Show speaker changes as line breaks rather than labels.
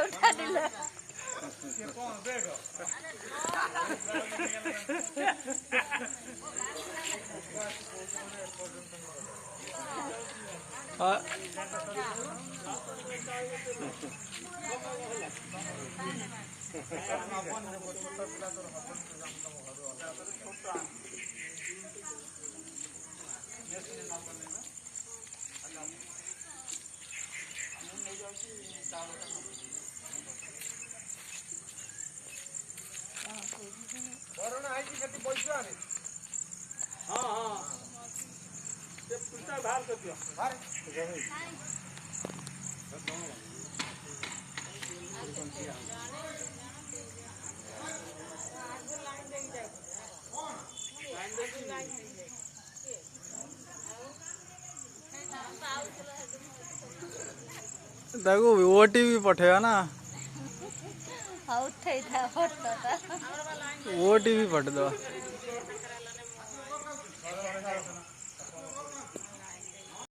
उठा दिला
ताको ओटीपी पठेगा ना
हाँ उठे था
ओटीपी पठ दो।